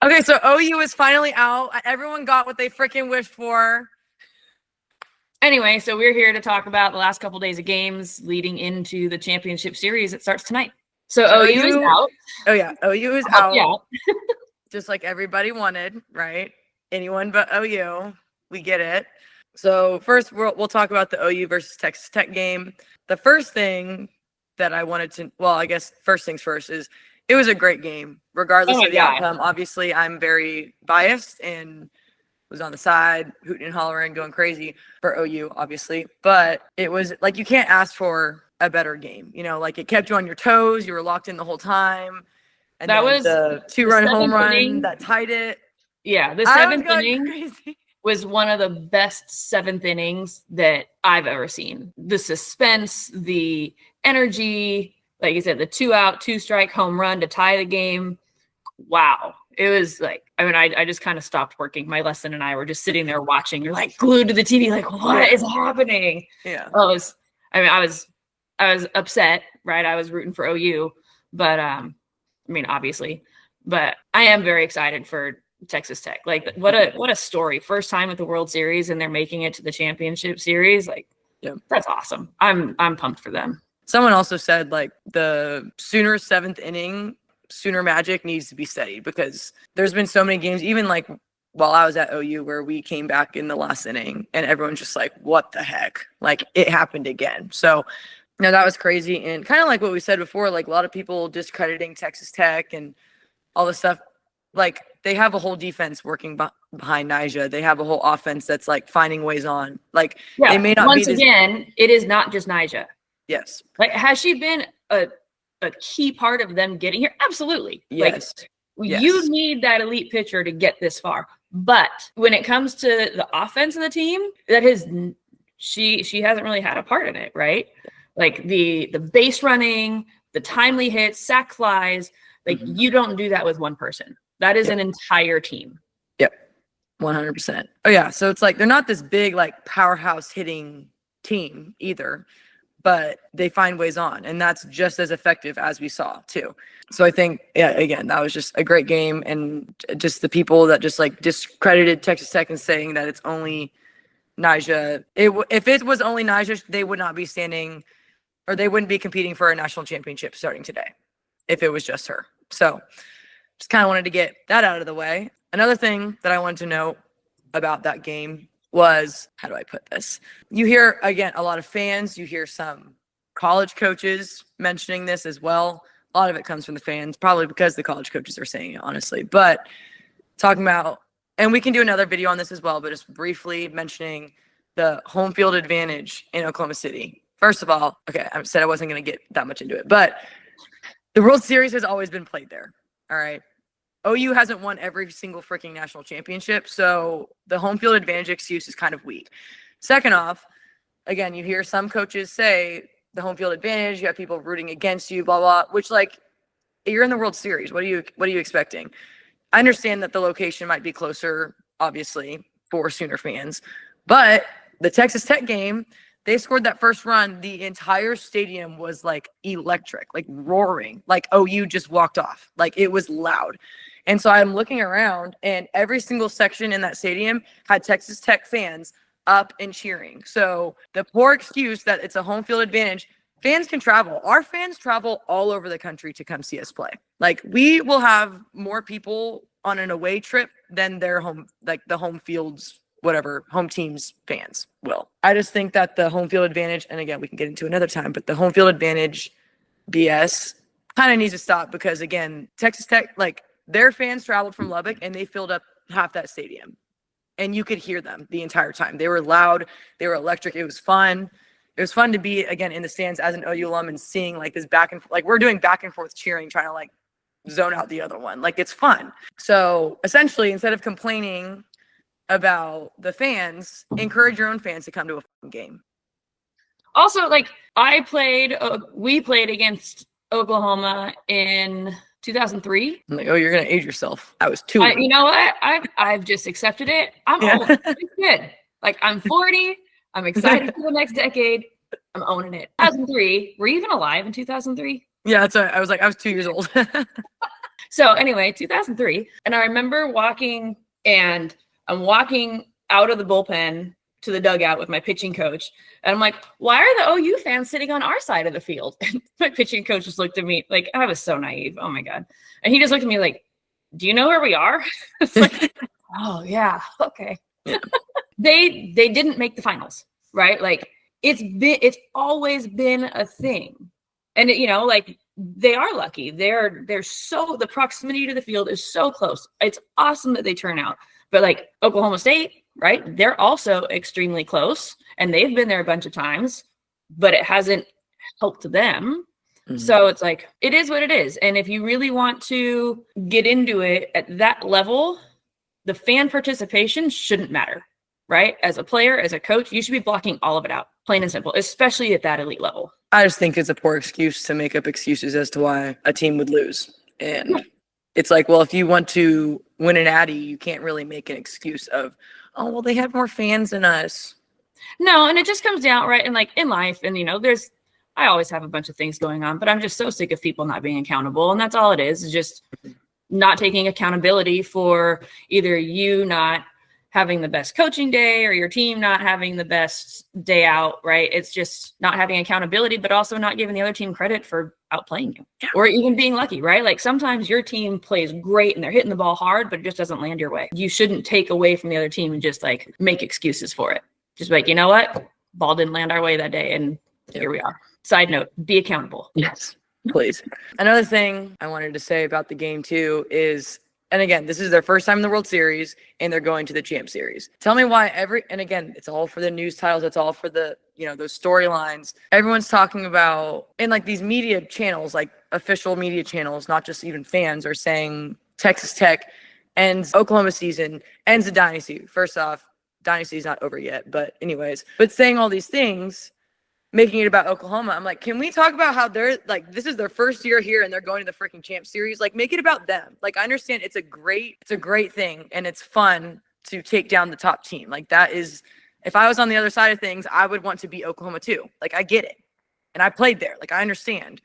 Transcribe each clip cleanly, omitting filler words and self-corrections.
Okay, so OU is finally out. Everyone got what they freaking wished for. Anyway, so we're here to talk about the last couple days of games leading into the championship series. It starts tonight. So OU is out. Oh, yeah. OU is out. Yeah. Just like everybody wanted, right? Anyone but OU. We get it. So first, we'll talk about the OU versus Texas Tech game. The first thing that I wanted to, well, I guess first things first is it was a great game, regardless of the outcome. Obviously, I'm very biased and was on the side, hooting and hollering, going crazy for OU, obviously. But it was like you can't ask for a better game. You know, like it kept you on your toes. You were locked in the whole time. And that was the 2-run home run that tied it. Yeah, the seventh inning was one of the best seventh innings that I've ever seen. The suspense, the energy, like you said, the 2-out, 2-strike home run to tie the game. Wow. It was like, I mean, I just kind of stopped working. My lesson and I were just sitting there watching. You're like glued to the TV, like, what is happening? Yeah. I was upset, right? I was rooting for OU, but I mean, obviously, but I am very excited for Texas Tech. Like, what a story! First time at the World Series, and they're making it to the championship series. Like, that's awesome. I'm pumped for them. Someone also said like the Sooner seventh inning, Sooner magic needs to be steadied because there's been so many games, even like while I was at OU, where we came back in the last inning, and everyone's just like, "What the heck?" Like it happened again. So. No, that was crazy. And kind of like what we said before, like a lot of people discrediting Texas Tech and all this stuff. Like they have a whole defense working behind Nyjah. They have a whole offense that's like finding ways on. Like they may not once again, it is not just Nyjah. Yes. Like has she been a key part of them getting here? Absolutely. Yes. Like you need that elite pitcher to get this far. But when it comes to the offense of the team, she hasn't really had a part in it, right? Like the base running, the timely hits, sack flies, like you don't do that with one person. That is an entire team. Yep. 100%. Oh yeah. So it's like, they're not this big, like powerhouse hitting team either, but they find ways on, and that's just as effective as we saw too. So I think, yeah, again, that was just a great game. And just the people that just like discredited Texas Tech and saying that it's only Nyjah. If it was only Nyjah, they would not be standing, or they wouldn't be competing for a national championship starting today if it was just her. So just kind of wanted to get that out of the way. Another thing that I wanted to note about that game was, how do I put this? You hear, again, a lot of fans. You hear some college coaches mentioning this as well. A lot of it comes from the fans, probably because the college coaches are saying it, honestly. But talking about, and we can do another video on this as well, but just briefly mentioning the home field advantage in Oklahoma City. First of all, okay, I said I wasn't going to get that much into it, but the World Series has always been played there, all right? OU hasn't won every single freaking national championship, so the home field advantage excuse is kind of weak. Second off, again, you hear some coaches say the home field advantage, you have people rooting against you, blah, blah, which, like, you're in the World Series. What are you expecting? I understand that the location might be closer, obviously, for Sooner fans, but the Texas Tech game, they scored that first run. The entire stadium was like electric, like roaring, like OU just walked off. Like it was loud. And so I'm looking around, and every single section in that stadium had Texas Tech fans up and cheering. So the poor excuse that it's a home field advantage, fans can travel. Our fans travel all over the country to come see us play. Like we will have more people on an away trip than their home, like the home fields, whatever home teams fans will. I just think that the home field advantage, and again, we can get into another time, but the home field advantage BS kind of needs to stop because, again, Texas Tech, like their fans traveled from Lubbock and they filled up half that stadium, and you could hear them the entire time. They were loud. They were electric. It was fun. It was fun to be, again, in the stands as an OU alum and seeing like this back and like we're doing back and forth cheering, trying to like zone out the other one. Like it's fun. So essentially, instead of complaining about the fans, encourage your own fans to come to a game. Also, like we played against Oklahoma in 2003. I'm like, oh, you're gonna age yourself. I was 2. You know what? I've just accepted it. I'm old. It's good. Like I'm 40. I'm excited for the next decade. I'm owning it. 2003. Were you even alive in 2003? Yeah, that's right. I was 2 years old. So anyway, 2003. And I remember walking, and I'm walking out of the bullpen to the dugout with my pitching coach. And I'm like, why are the OU fans sitting on our side of the field? And my pitching coach just looked at me like, I was so naive. Oh my God. And he just looked at me like, do you know where we are? It's like, oh yeah. Okay. Yeah. They didn't make the finals, right? Like it's always been a thing. And like they are lucky. They're so, the proximity to the field is so close. It's awesome that they turn out. But like Oklahoma State, right? They're also extremely close, and they've been there a bunch of times, but it hasn't helped them. Mm-hmm. So it's like, it is what it is. And if you really want to get into it at that level, the fan participation shouldn't matter, right? As a player, as a coach, you should be blocking all of it out, plain and simple, especially at that elite level. I just think it's a poor excuse to make up excuses as to why a team would lose. And it's like, well, if you want to win an Addy, you can't really make an excuse of, oh, well, they have more fans than us. No, and it just comes down, right? And like in life, and I always have a bunch of things going on, but I'm just so sick of people not being accountable. And that's all it is just not taking accountability for either you not having the best coaching day or your team not having the best day out, right? It's just not having accountability, but also not giving the other team credit for outplaying you or even being lucky, right? Like sometimes your team plays great and they're hitting the ball hard, but it just doesn't land your way. You shouldn't take away from the other team and just like make excuses for it. Just like, you know what? Ball didn't land our way that day. And here we are. Side note, be accountable. Yes, please. Another thing I wanted to say about the game too is, and again, this is their first time in the World Series, and they're going to the Champ Series. Tell me why and again, it's all for the news titles. It's all for the, those storylines. Everyone's talking about, and like these media channels, like official media channels, not just even fans, are saying Texas Tech ends Oklahoma season, ends the dynasty. First off, dynasty's not over yet, but anyways, but saying all these things, making it about Oklahoma. I'm like, can we talk about how they're like, this is their first year here and they're going to the freaking Champ Series? Like, make it about them. Like, I understand it's a great thing and it's fun to take down the top team. Like, that is, if I was on the other side of things, I would want to beat Oklahoma too. Like, I get it. And I played there. Like, I understand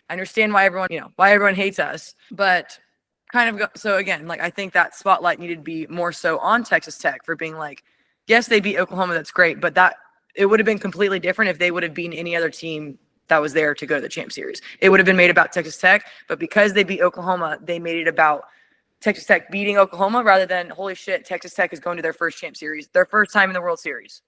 why everyone hates us, but so again, like, I think that spotlight needed to be more so on Texas Tech for being like, yes, they beat Oklahoma. That's great. But it would have been completely different if they would have beaten any other team that was there to go to the Champ Series. It would have been made about Texas Tech, but because they beat Oklahoma, they made it about Texas Tech beating Oklahoma rather than, holy shit, Texas Tech is going to their first Champ Series, their first time in the World Series.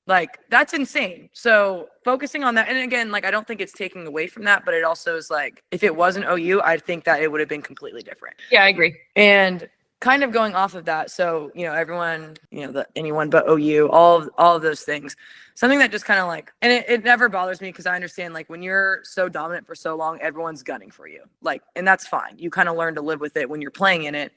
Like, that's insane. So focusing on that, and again, like, I don't think it's taking away from that, but it also is like, if it wasn't OU, I think that it would have been completely different. Yeah, I agree. And kind of going off of that, so everyone, anyone but OU, all of those things, something that just kind of like, and it never bothers me because I understand, like, when you're so dominant for so long, everyone's gunning for you, like, and that's fine. You kind of learn to live with it when you're playing in it.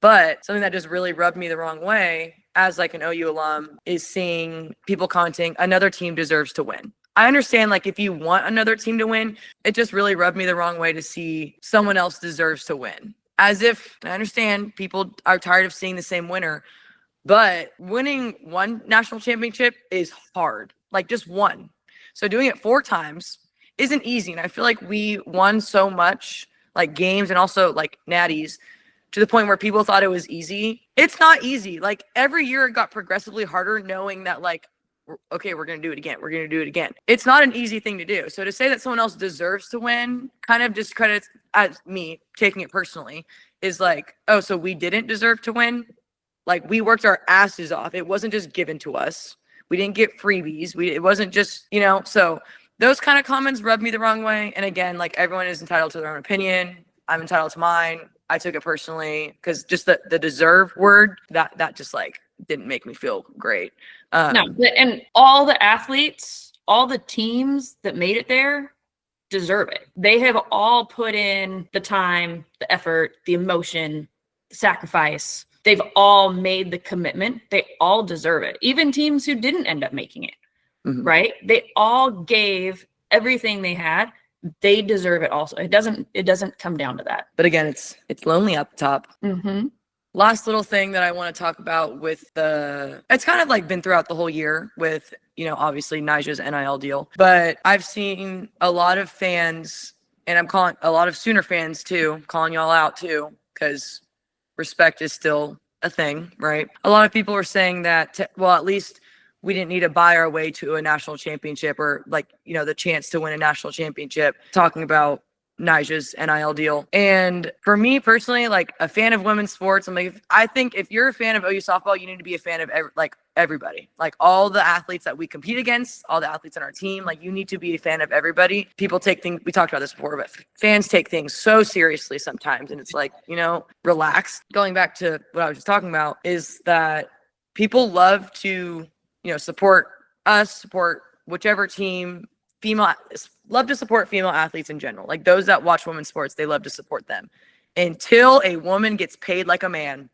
But something that just really rubbed me the wrong way as like an OU alum is seeing people commenting another team deserves to win. I understand, like, if you want another team to win, it just really rubbed me the wrong way to see someone else deserves to win. As if, I understand people are tired of seeing the same winner, but winning one national championship is hard, like just one. So doing it 4 times isn't easy. And I feel like we won so much, like games and also like natties, to the point where people thought it was easy. It's not easy. Like every year it got progressively harder, knowing that like, okay, we're going to do it again. We're going to do it again. It's not an easy thing to do. So to say that someone else deserves to win kind of discredits, as me taking it personally, is like, oh, so we didn't deserve to win? Like, we worked our asses off. It wasn't just given to us. We didn't get freebies. It wasn't just, so those kind of comments rubbed me the wrong way. And again, like, everyone is entitled to their own opinion. I'm entitled to mine. I took it personally because just the deserve word, that just like didn't make me feel great. No, and all the athletes, all the teams that made it there deserve it. They have all put in the time, the effort, the emotion, the sacrifice. They've all made the commitment. They all deserve it. Even teams who didn't end up making it, right? They all gave everything they had. They deserve it also. It doesn't come down to that. But again, it's lonely at the top. Mm-hmm. Last little thing that I want to talk about with it's kind of like been throughout the whole year with, obviously Nija's NIL deal, but I've seen a lot of fans and I'm calling a lot of Sooner fans too, calling y'all out too, because respect is still a thing, right? A lot of people are saying that, well, at least we didn't need to buy our way to a national championship, or like, the chance to win a national championship, talking about Nija's NIL deal. And for me personally, like a fan of women's sports, I think if you're a fan of OU softball, you need to be a fan of everybody, like all the athletes that we compete against, all the athletes on our team. Like you need to be a fan of everybody. People take things, we talked about this before, but fans take things so seriously sometimes. And it's like, relax. Going back to what I was just talking about is that people love to, support us, support whichever team. Love to support female athletes in general. Like those that watch women's sports, they love to support them until a woman gets paid like a man.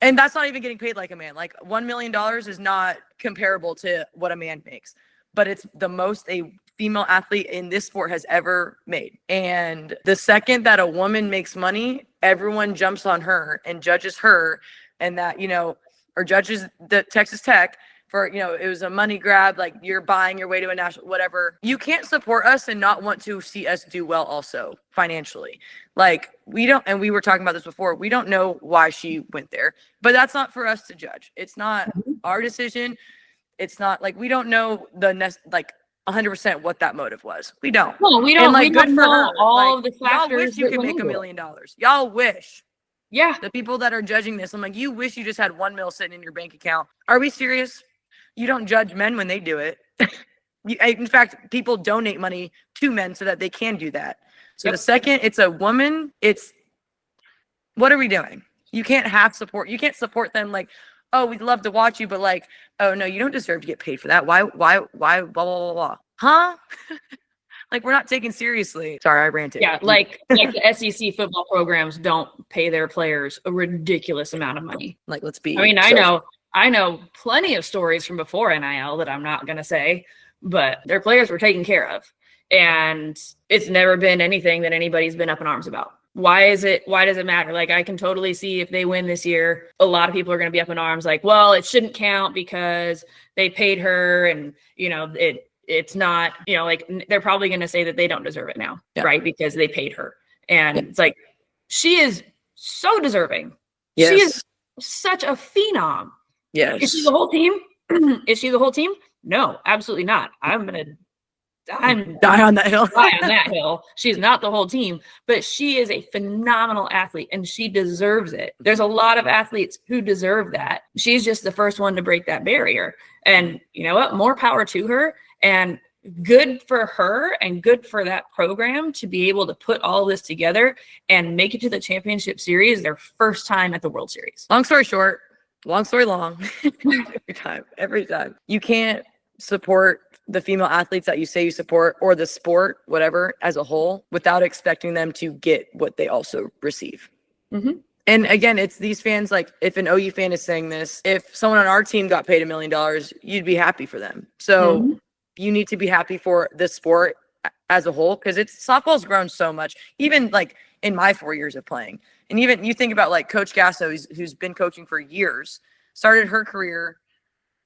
And that's not even getting paid like a man. Like $1 million is not comparable to what a man makes, but it's the most a female athlete in this sport has ever made. And the second that a woman makes money, everyone jumps on her and judges her, and that, or judges the Texas Tech for, it was a money grab, like you're buying your way to a national, whatever. You can't support us and not want to see us do well also financially. Like we don't, and we were talking about this before, we don't know why she went there, but that's not for us to judge. It's not our decision. It's not like, we don't know 100% what that motive was. We don't. No, we don't. And like, we good don't for know her. all Like, of the factors. Y'all wish you could make $1 million. Y'all wish. Yeah. The people that are judging this, I'm like, you wish you just had $1 million sitting in your bank account. Are we serious? You don't judge men when they do it. In fact, people donate money to men so that they can do that. So the second it's a woman, what are we doing? You can't have support. You can't support them like, oh, we'd love to watch you, but like, oh no, you don't deserve to get paid for that. Why, blah, blah, blah. Huh? Like we're not taken seriously. Sorry, I ranted. Yeah, like the SEC football programs don't pay their players a ridiculous amount of money. Like, let's be. I mean, I know plenty of stories from before NIL that I'm not going to say, but their players were taken care of. And it's never been anything that anybody's been up in arms about. Why does it matter? Like, I can totally see if they win this year, a lot of people are going to be up in arms like, well, it shouldn't count because they paid her and, it's not, like they're probably going to say that they don't deserve it now, right? Because they paid her. And it's like, she is so deserving. Yes. She is such a phenom. Yes. Is she the whole team? Is she the whole team? No, absolutely not. I'm die on that hill. Die on that hill. She's not the whole team, but she is a phenomenal athlete and she deserves it. There's a lot of athletes who deserve that. She's just the first one to break that barrier. And you know what? More power to her, and good for her and good for that program to be able to put all this together and make it to the championship series their first time at the World Series. Long story short, long story long. Every time. You can't support the female athletes that you say you support, or the sport, whatever, as a whole, without expecting them to get what they also receive. Mm-hmm. And again, it's these fans, like if an OU fan is saying this, if someone on our team got paid $1 million, you'd be happy for them. So you need to be happy for the sport as a whole, because softball's grown so much, even like in my 4 years of playing. And even you think about like Coach Gasso, who's been coaching for years, started her career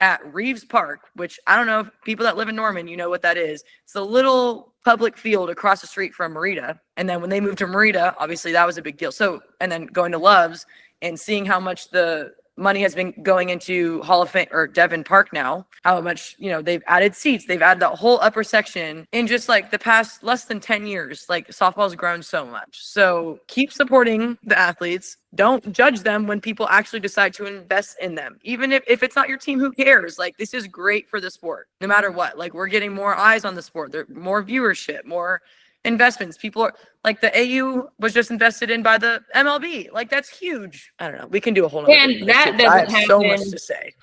at Reeves Park, which I don't know if people that live in Norman, you know what that is. It's a little public field across the street from Merida. And then when they moved to Merida, obviously that was a big deal. So, and then going to Love's and seeing how much the money has been going into Hall of Fame or Devon Park now, how much, they've added seats, they've added that whole upper section in just like the past less than 10 years. Like softball's grown so much. So keep supporting the athletes. Don't judge them when people actually decide to invest in them. Even if it's not your team, who cares? Like, this is great for the sport, no matter what. Like, we're getting more eyes on the sport. There's more viewership, more investments. People are like, the AU was just invested in by the MLB. Like, that's huge. I don't know. We can do a whole nother and that doesn't I have happen. so much to say.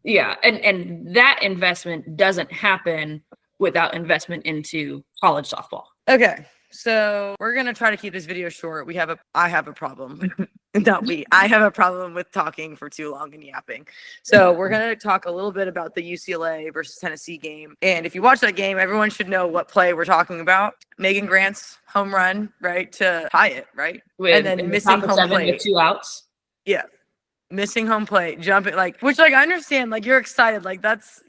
Yeah, and that investment doesn't happen without investment into college softball. Okay, so we're gonna try to keep this video short. I have a problem. I have a problem with talking for too long and yapping. So we're going to talk a little bit about the UCLA versus Tennessee game. And if you watch that game, everyone should know what play we're talking about. Megan Grant's home run, right, to tie it, right? And then missing home plate. With 2 outs. Yeah. Missing home plate, jumping, which I understand, you're excited. That's,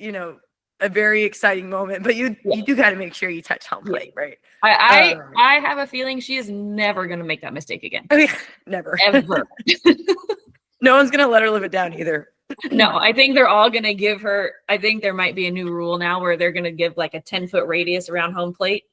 a very exciting moment, but you do got to make sure you touch home plate, right? I have a feeling she is never going to make that mistake again. I mean, never. Ever. No one's going to let her live it down either. No, I think they're all going to give her, I think there might be a new rule now where they're going to give like a 10-foot radius around home plate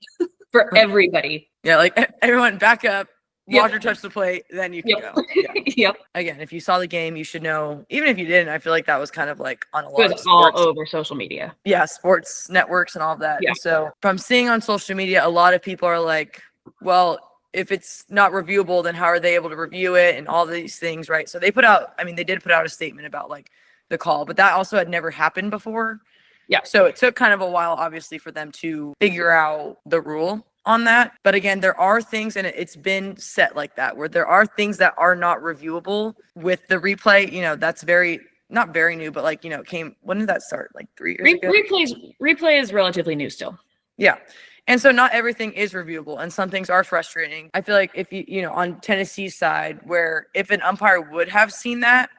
for everybody. Yeah, like everyone back up, watch her touch the plate, then you can go. Yeah. Yep. Again, if you saw the game, you should know. Even if you didn't, I feel like that was kind of like on a lot It of was all sports. over social media. Yeah, sports networks and all of that. Yeah. And so from seeing on social media, a lot of people are like, well, if it's not reviewable, then how are they able to review it and all these things, right? So they did put out a statement about like the call, but that also had never happened before. Yeah. So it took kind of a while, obviously, for them to figure out the rule on that. But again, there are things, and it's been set like that, where there are things that are not reviewable with the replay. You know, that's not very new, but like, you know, when did that start? Like 3 years ago? Replay is relatively new still. Yeah. And so not everything is reviewable, and some things are frustrating. I feel like if you know, on Tennessee's side, where if an umpire would have seen that,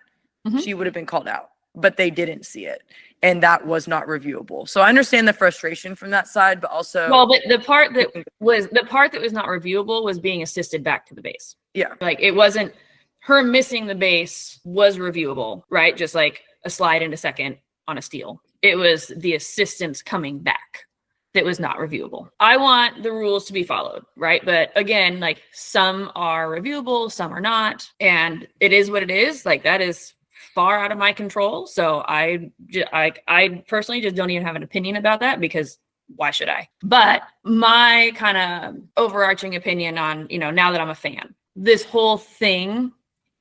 she would have been called out, but they didn't see it. And that was not reviewable. So I understand the frustration from that side, but also, well, but the part that was not reviewable was being assisted back to the base. Yeah. Like it wasn't her missing the base was reviewable, right? Just like a slide into second on a steal. It was the assistance coming back that was not reviewable. I want the rules to be followed, right? But again, like some are reviewable, some are not. And it is what it is. Like that is far out of my control. So I personally just don't even have an opinion about that, because why should I? But my kind of overarching opinion on, you know, now that I'm a fan, this whole thing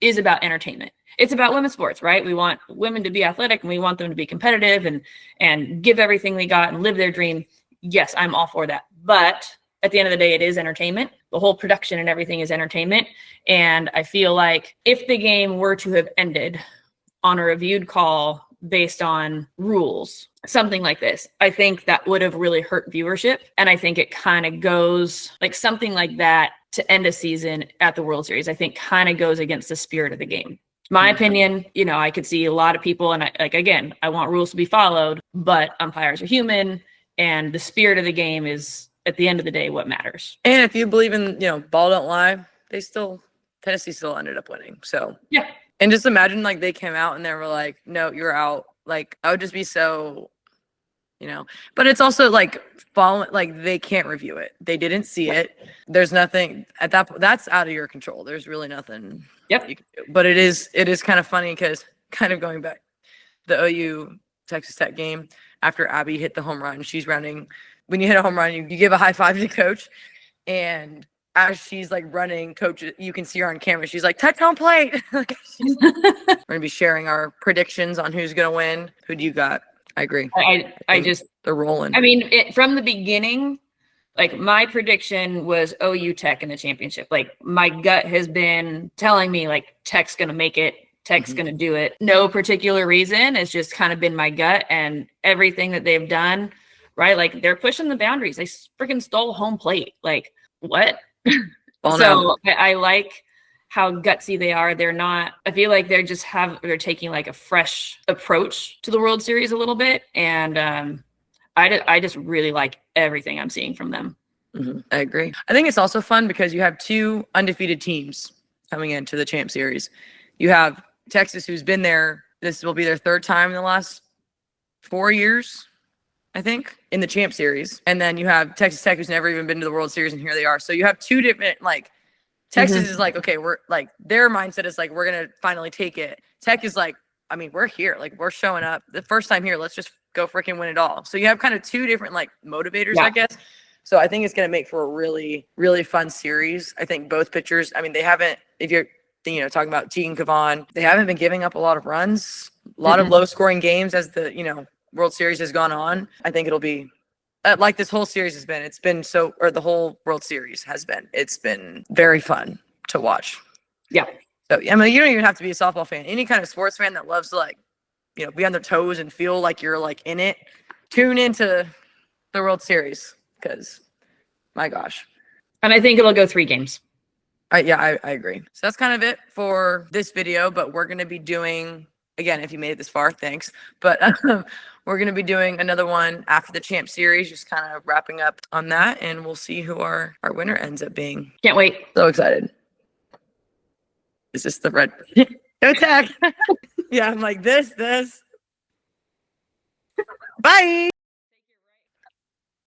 is about entertainment. It's about women's sports, right? We want women to be athletic and we want them to be competitive and give everything they got and live their dream. Yes, I'm all for that. But at the end of the day, it is entertainment. The whole production and everything is entertainment. And I feel like if the game were to have ended on a reviewed call based on rules, something like this, I think that would have really hurt viewership. And I think it kind of goes like something like that to end a season at the World Series, I think kind of goes against the spirit of the game. My opinion, you know, I could see a lot of people, and I want rules to be followed, but umpires are human. And the spirit of the game is, at the end of the day, what matters. And if you believe in, you know, ball don't lie, Tennessee still ended up winning. So yeah. And just imagine like they came out and they were like, no, you're out. Like I would just be so, you know, but it's also like they can't review it. They didn't see it. There's nothing at that's out of your control. There's really nothing. Yep. You can do. But it is kind of funny because kind of going back the OU Texas Tech game, after Abby hit the home run, she's running. When you hit a home run, you give a high five to coach. And as she's like running, coach, you can see her on camera. She's like, touch home plate. We're going to be sharing our predictions on who's going to win. Who do you got? I agree. They're rolling. I mean, from the beginning, like my prediction was OU Tech in the championship. Like my gut has been telling me like Tech's going to make it. Tech's going to do it. No particular reason. It's just kind of been my gut, and everything that they've done, right? Like they're pushing the boundaries. They freaking stole home plate. Like what? I like how gutsy they are. They're not, I feel like they're taking like a fresh approach to the World Series a little bit. And I just really like everything I'm seeing from them. I agree. I think it's also fun because you have two undefeated teams coming into the Champ Series. You have Texas, who's been there. This will be their third time in the last 4 years, I think, in the Champ Series. And then you have Texas Tech, who's never even been to the World Series, and here they are. So you have two different, like, Texas is like, okay, we're like, their mindset is like, we're going to finally take it. Tech is like, I mean, we're here. Like, we're showing up the first time here. Let's just go freaking win it all. So you have kind of two different, like, motivators, I guess. So I think it's going to make for a really, really fun series. I think both pitchers, I mean, they haven't, if you're, you know, talking about Tegan Kavan, they haven't been giving up a lot of runs, a lot of low scoring games as the, you know, World Series has gone on. I think it'll be like this whole series has been. It's been the whole World Series has been. It's been very fun to watch. Yeah. So I mean, you don't even have to be a softball fan. Any kind of sports fan that loves to, like, you know, be on their toes and feel like you're like in it, tune into the World Series because, my gosh. And I think it'll go 3 games. I agree. So that's kind of it for this video, but we're going to be doing again, if you made it this far, thanks. But we're going to be doing another one after the Champ Series, just kind of wrapping up on that, and we'll see who our winner ends up being. Can't wait. So excited. Is this the red? Go tag. Yeah, I'm like this. Bye.